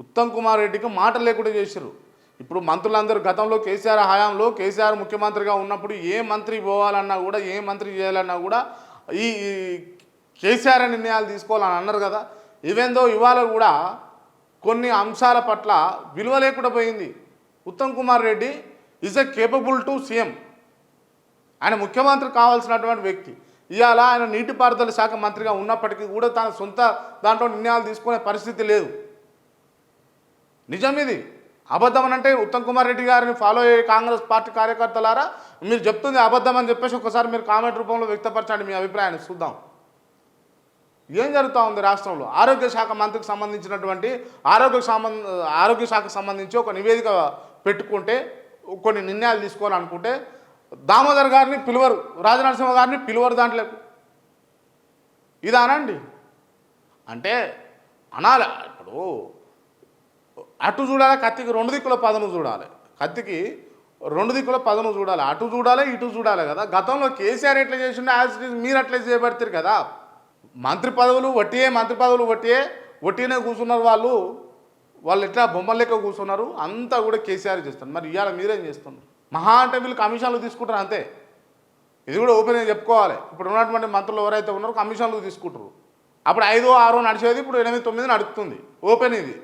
ఉత్తమ్ కుమార్ రెడ్డికి మాట లేకుండా చేశారు. ఇప్పుడు మంత్రులందరూ గతంలో కేసీఆర్ హయాంలో కేసీఆర్ ముఖ్యమంత్రిగా ఉన్నప్పుడు ఏ మంత్రి పోవాలన్నా కూడా ఏ మంత్రి చేయాలన్నా కూడా ఈ కేసీఆర్ నిర్ణయాలు తీసుకోవాలని అన్నారు కదా. ఈవెందో ఇవాళ కూడా కొన్ని అంశాల పట్ల విలువ లేకుండా పోయింది. Uttam Kumar Reddy is a capable to CM. ఆయన ముఖ్యమంత్రి కావాల్సినటువంటి వ్యక్తి. ఇవాళ ఆయన నీటిపారుదల శాఖ మంత్రిగా ఉన్నప్పటికీ కూడా తన సొంత దాంట్లో నిర్ణయాలు తీసుకునే పరిస్థితి లేదు. నిజం ఇది. అబద్ధం అని అంటే ఉత్తమ్ కుమార్ రెడ్డి గారిని ఫాలో అయ్యే కాంగ్రెస్ పార్టీ కార్యకర్తలారా మీరు చెప్తుంది అబద్ధం అని చెప్పేసి ఒకసారి మీరు కామెంట్ రూపంలో వ్యక్తపరచండి మీ అభిప్రాయాన్ని చూద్దాం. ఏం జరుగుతూ ఉంది రాష్ట్రంలో? ఆరోగ్య శాఖ మంత్రికి సంబంధించినటువంటి ఆరోగ్య శాఖకు సంబంధించి ఒక నివేదిక పెట్టుకుంటే కొన్ని నిర్ణయాలు తీసుకోవాలనుకుంటే దామోదర్ గారిని పిలువరు, రాజనరసింహ గారిని పిలువరు దాంట్లో. ఇదానండి అంటే అనాలి. ఇప్పుడు అటు చూడాలి, కత్తికి రెండు దిక్కుల పదను చూడాలి. కత్తికి రెండు దిక్కుల పదను చూడాలి, అటు చూడాలి ఇటు చూడాలి కదా. గతంలో కేసీఆర్ ఎట్లా చేసిండే యాజ్ ఇట్ ఈజ్ మీరు అట్లా చేయబడతారు కదా. మంత్రి పదవులు వట్టినే కూర్చున్నారు వాళ్ళు ఎట్లా బొమ్మల లెక్క కూర్చున్నారు. అంతా కూడా కేసీఆర్ చేస్తారు. మరి ఇవాళ మీరేం చేస్తున్నారు? మహా అంటే వీళ్ళు కమిషన్లు తీసుకుంటారు అంతే. ఇది కూడా ఓపెన్గా చెప్పుకోవాలి. ఇప్పుడు ఉన్నటువంటి మంత్రులు ఎవరైతే ఉన్నారో కమిషన్లు తీసుకుంటారు. అప్పుడు 5, 6 నడిచేది ఇప్పుడు 8, 9 నడుస్తుంది. ఓపెన్ ఇది.